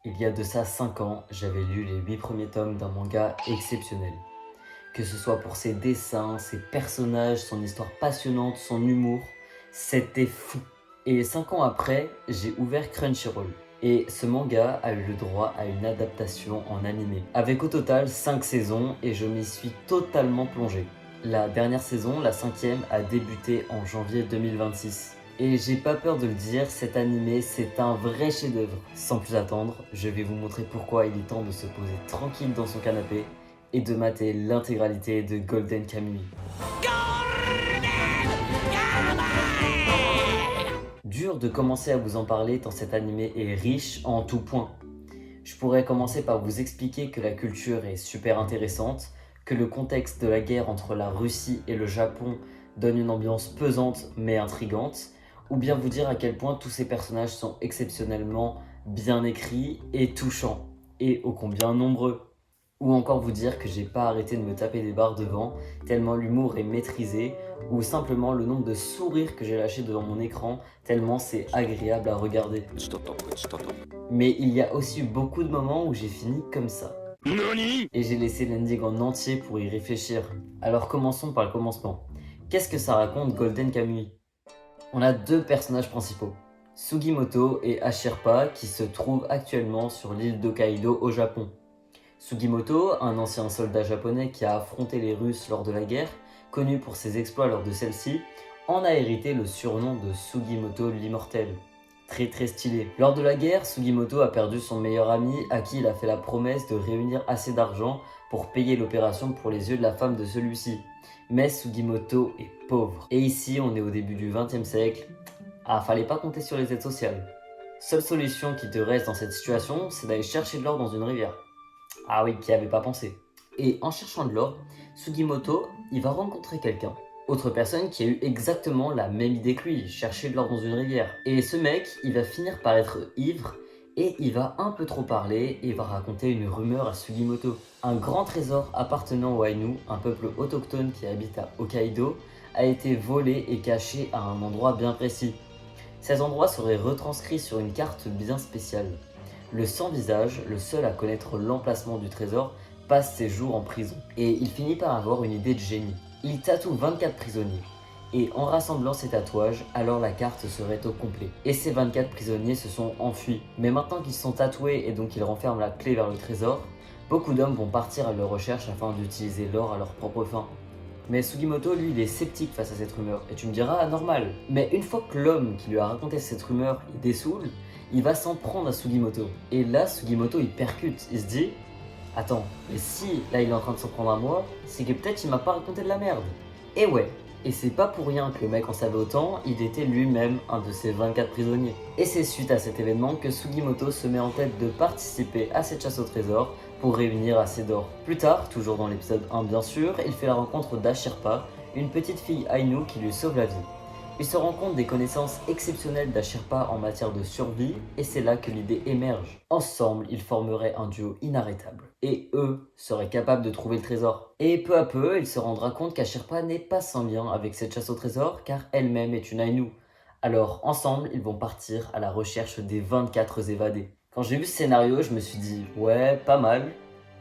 Il y a de ça 5 ans, j'avais lu les 8 premiers tomes d'un manga exceptionnel. Que ce soit pour ses dessins, ses personnages, son histoire passionnante, son humour, c'était fou. Et 5 ans après, j'ai ouvert Crunchyroll. Et ce manga a eu le droit à une adaptation en animé, avec au total 5 saisons et je m'y suis totalement plongé. La dernière saison, la cinquième, a débuté en janvier 2026. Et j'ai pas peur de le dire, cet animé c'est un vrai chef-d'œuvre. Sans plus attendre, je vais vous montrer pourquoi il est temps de se poser tranquille dans son canapé et de mater l'intégralité de Golden Kamuy. Dur de commencer à vous en parler tant cet animé est riche en tout point. Je pourrais commencer par vous expliquer que la culture est super intéressante, que le contexte de la guerre entre la Russie et le Japon donne une ambiance pesante mais intrigante, ou bien vous dire à quel point tous ces personnages sont exceptionnellement bien écrits et touchants, et ô combien nombreux. Ou encore vous dire que j'ai pas arrêté de me taper des barres devant, tellement l'humour est maîtrisé, ou simplement le nombre de sourires que j'ai lâchés devant mon écran, tellement c'est agréable à regarder. Mais il y a aussi eu beaucoup de moments où j'ai fini comme ça. Et j'ai laissé l'ending en entier pour y réfléchir. Alors commençons par le commencement. Qu'est-ce que ça raconte Golden Kamuy? On a deux personnages principaux, Sugimoto et Ashirpa, qui se trouvent actuellement sur l'île d'Hokkaido au Japon. Sugimoto, un ancien soldat japonais qui a affronté les Russes lors de la guerre, connu pour ses exploits lors de celle-ci, en a hérité le surnom de Sugimoto l'immortel. Très stylé. Lors de la guerre, Sugimoto a perdu son meilleur ami à qui il a fait la promesse de réunir assez d'argent pour payer l'opération pour les yeux de la femme de celui-ci. Mais Sugimoto est pauvre. Et ici, on est au début du XXe siècle. Ah, fallait pas compter sur les aides sociales. Seule solution qui te reste dans cette situation, c'est d'aller chercher de l'or dans une rivière. Ah oui, qui avait pas pensé. Et en cherchant de l'or, Sugimoto, il va rencontrer quelqu'un. Autre personne qui a eu exactement la même idée que lui, chercher de l'or dans une rivière. Et ce mec, il va finir par être ivre et il va un peu trop parler et va raconter une rumeur à Sugimoto. Un grand trésor appartenant aux Ainu, un peuple autochtone qui habite à Hokkaido, a été volé et caché à un endroit bien précis. Ces endroits seraient retranscrits sur une carte bien spéciale. Le sans-visage, le seul à connaître l'emplacement du trésor, passe ses jours en prison. Et il finit par avoir une idée de génie. Il tatoue 24 prisonniers. Et en rassemblant ces tatouages, alors la carte serait au complet. Et ces 24 prisonniers se sont enfuis. Mais maintenant qu'ils sont tatoués et donc qu'ils renferment la clé vers le trésor, beaucoup d'hommes vont partir à leur recherche afin d'utiliser l'or à leur propre fin. Mais Sugimoto, lui, il est sceptique face à cette rumeur. Et tu me diras, normal. Mais une fois que l'homme qui lui a raconté cette rumeur il dessoule, il va s'en prendre à Sugimoto. Et là, Sugimoto, il percute. Il se dit, attends, mais si là il est en train de s'en prendre à moi, c'est que peut-être il m'a pas raconté de la merde. Et ouais. Et c'est pas pour rien que le mec en savait autant, il était lui-même un de ces 24 prisonniers. Et c'est suite à cet événement que Sugimoto se met en tête de participer à cette chasse au trésor pour réunir assez d'or. Plus tard, toujours dans l'épisode 1 bien sûr, il fait la rencontre d'Ashirpa, une petite fille Ainu qui lui sauve la vie. Il se rend compte des connaissances exceptionnelles d'Ashirpa en matière de survie et c'est là que l'idée émerge. Ensemble, ils formeraient un duo inarrêtable. Et eux seraient capables de trouver le trésor. Et peu à peu, il se rendra compte qu'Ashirpa n'est pas sans lien avec cette chasse au trésor car elle-même est une Ainu. Alors ensemble, ils vont partir à la recherche des 24 évadés. Quand j'ai vu ce scénario, je me suis dit ouais, pas mal.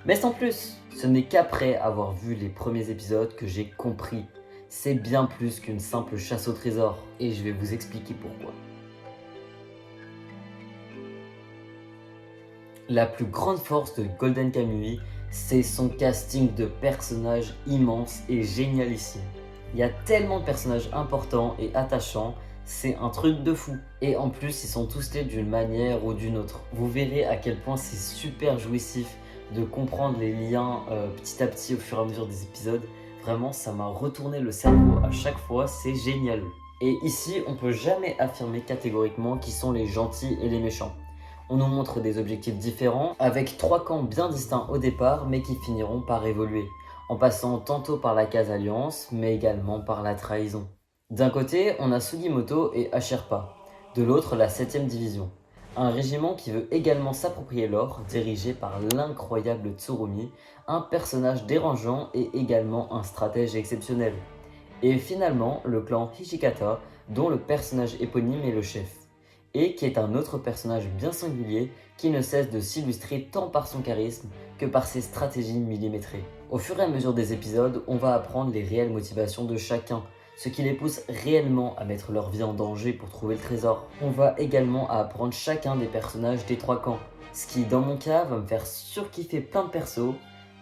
Mais sans plus, ce n'est qu'après avoir vu les premiers épisodes que j'ai compris. C'est bien plus qu'une simple chasse au trésor, et je vais vous expliquer pourquoi. La plus grande force de Golden Kamuy, c'est son casting de personnages immense et génialissime. Il y a tellement de personnages importants et attachants, c'est un truc de fou. Et en plus, ils sont tous faits d'une manière ou d'une autre. Vous verrez à quel point c'est super jouissif de comprendre les liens petit à petit au fur et à mesure des épisodes. Vraiment, ça m'a retourné le cerveau à chaque fois, c'est génial. Et ici, on peut jamais affirmer catégoriquement qui sont les gentils et les méchants. On nous montre des objectifs différents, avec 3 camps bien distincts au départ, mais qui finiront par évoluer, en passant tantôt par la case alliance, mais également par la trahison. D'un côté, on a Sugimoto et Ashirpa, de l'autre la 7ème division, un régiment qui veut également s'approprier l'or, dirigé par l'incroyable Tsurumi, un personnage dérangeant et également un stratège exceptionnel. Et finalement, le clan Hijikata, dont le personnage éponyme est le chef. et qui est un autre personnage bien singulier qui ne cesse de s'illustrer tant par son charisme que par ses stratégies millimétrées. Au fur et à mesure des épisodes, on va apprendre les réelles motivations de chacun, ce qui les pousse réellement à mettre leur vie en danger pour trouver le trésor. On va également apprendre chacun des personnages des trois camps, ce qui dans mon cas va me faire surkiffer plein de persos,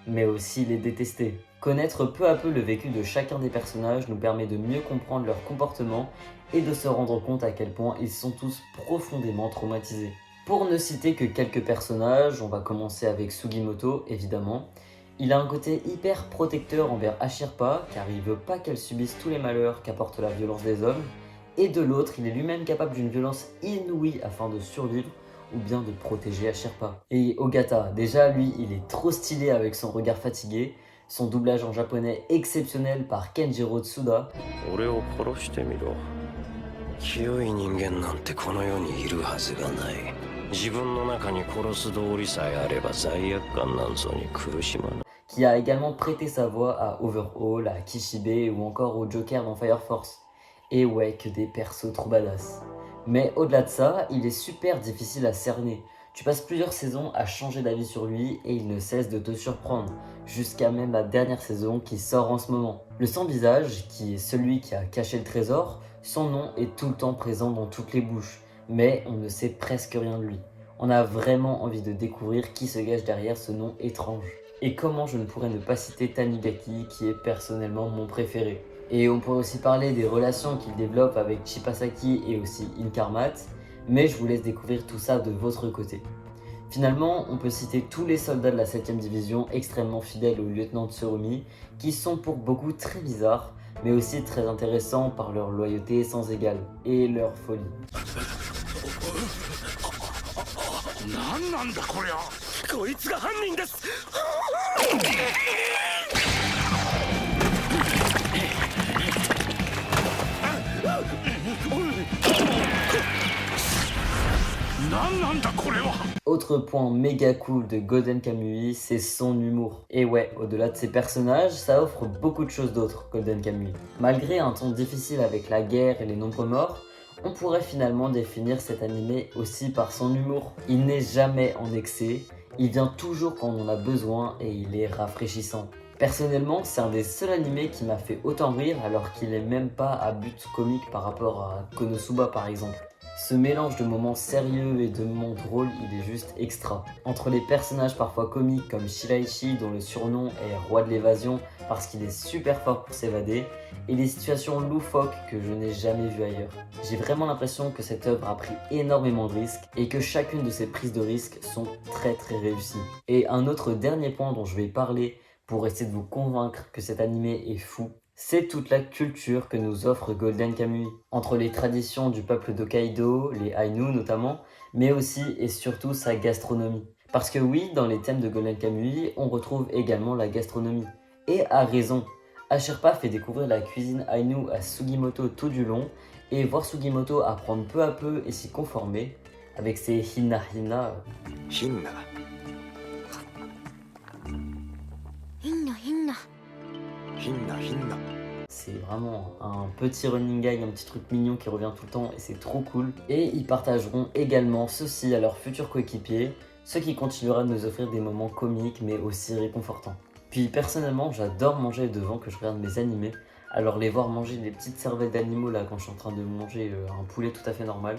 mais aussi les détester. Connaître peu à peu le vécu de chacun des personnages nous permet de mieux comprendre leur comportement et de se rendre compte à quel point ils sont tous profondément traumatisés. Pour ne citer que quelques personnages, on va commencer avec Sugimoto évidemment. Il a un côté hyper protecteur envers Ashirpa car il veut pas qu'elle subisse tous les malheurs qu'apporte la violence des hommes, et de l'autre, il est lui-même capable d'une violence inouïe afin de survivre ou bien de protéger Ashirpa. Et Ogata, déjà lui, il est trop stylé avec son regard fatigué, son doublage en japonais exceptionnel par Kenjiro Tsuda. 俺を殺してみろ。清い人間なんてこの世にいるはずがない。自分の中に殺す道理さえあれば罪悪感なんぞに苦しまない。Qui a également prêté sa voix à Overhaul, à Kishibe ou encore au Joker dans Fire Force. Et ouais, que des persos trop badass. Mais au-delà de ça, il est super difficile à cerner. Tu passes plusieurs saisons à changer d'avis sur lui et il ne cesse de te surprendre, jusqu'à même la dernière saison qui sort en ce moment. Le sans-visage, qui est celui qui a caché le trésor, son nom est tout le temps présent dans toutes les bouches, mais on ne sait presque rien de lui. On a vraiment envie de découvrir qui se cache derrière ce nom étrange. Et comment je ne pourrais ne pas citer Tanigaki, qui est personnellement mon préféré. Et on pourrait aussi parler des relations qu'il développe avec Chipasaki et aussi Inkarmat, mais je vous laisse découvrir tout ça de votre côté. Finalement, on peut citer tous les soldats de la 7ème division extrêmement fidèles au lieutenant Tsurumi, qui sont pour beaucoup très bizarres, mais aussi très intéressants par leur loyauté sans égale et leur folie. 何なんだこりゃ。こいつが犯人です。何なんだこれは。 Autre point méga cool de Golden Kamuy, c'est son humour. Et ouais, au-delà de ses personnages, ça offre beaucoup de choses d'autres, Golden Kamuy. Malgré un ton difficile avec la guerre et les nombreux morts, on pourrait finalement définir cet animé aussi par son humour. Il n'est jamais en excès, il vient toujours quand on en a besoin et il est rafraîchissant. Personnellement, c'est un des seuls animés qui m'a fait autant rire alors qu'il n'est même pas à but comique par rapport à Konosuba par exemple. Ce mélange de moments sérieux et de moments drôles, il est juste extra. Entre les personnages parfois comiques comme Shiraishi dont le surnom est Roi de l'évasion parce qu'il est super fort pour s'évader, et les situations loufoques que je n'ai jamais vues ailleurs. J'ai vraiment l'impression que cette œuvre a pris énormément de risques et que chacune de ces prises de risques sont très réussies. Et un autre dernier point dont je vais parler pour essayer de vous convaincre que cet animé est fou, c'est toute la culture que nous offre Golden Kamuy. Entre les traditions du peuple d'Hokkaido, les Ainu notamment, mais aussi et surtout sa gastronomie. Parce que oui, dans les thèmes de Golden Kamuy, on retrouve également la gastronomie. Et à raison. Ashirpa fait découvrir la cuisine Ainu à Sugimoto tout du long, et voir Sugimoto apprendre peu à peu et s'y conformer, avec ses hina hina. ヒンナ。ヒンナヒンナ。ヒンナヒンナ。 C'est vraiment un petit running gag, un petit truc mignon qui revient tout le temps et c'est trop cool. Et ils partageront également ceci à leurs futurs coéquipiers, ce qui continuera de nous offrir des moments comiques mais aussi réconfortants. Puis personnellement, j'adore manger devant que je regarde mes animés, alors les voir manger des petites cervettes d'animaux là quand je suis en train de manger un poulet tout à fait normal,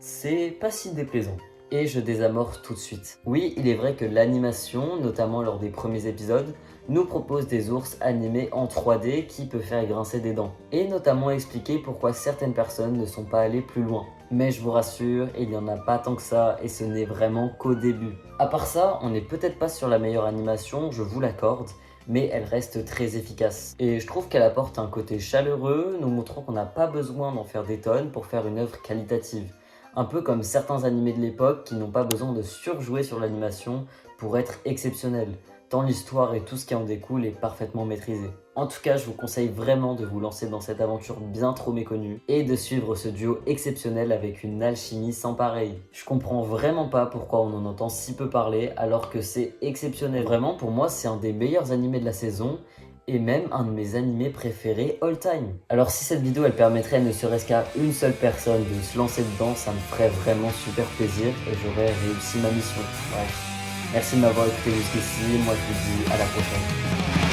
c'est pas si déplaisant. Et je désamorce tout de suite. Oui, il est vrai que l'animation, notamment lors des premiers épisodes, nous propose des ours animés en 3D qui peut faire grincer des dents. Et notamment expliquer pourquoi certaines personnes ne sont pas allées plus loin. Mais je vous rassure, il n'y en a pas tant que ça et ce n'est vraiment qu'au début. À part ça, on n'est peut-être pas sur la meilleure animation, je vous l'accorde, mais elle reste très efficace. Et je trouve qu'elle apporte un côté chaleureux, nous montrant qu'on n'a pas besoin d'en faire des tonnes pour faire une œuvre qualitative. Un peu comme certains animés de l'époque qui n'ont pas besoin de surjouer sur l'animation pour être exceptionnels, tant l'histoire et tout ce qui en découle est parfaitement maîtrisé. En tout cas, je vous conseille vraiment de vous lancer dans cette aventure bien trop méconnue et de suivre ce duo exceptionnel avec une alchimie sans pareil. Je comprends vraiment pas pourquoi on en entend si peu parler alors que c'est exceptionnel. Vraiment, pour moi, c'est un des meilleurs animés de la saison et même un de mes animés préférés all time. Alors si cette vidéo elle permettrait ne serait-ce qu'à une seule personne de se lancer dedans, ça me ferait vraiment super plaisir et j'aurais réussi ma mission. Bref, merci de m'avoir écouté jusqu'ici, moi je vous dis à la prochaine.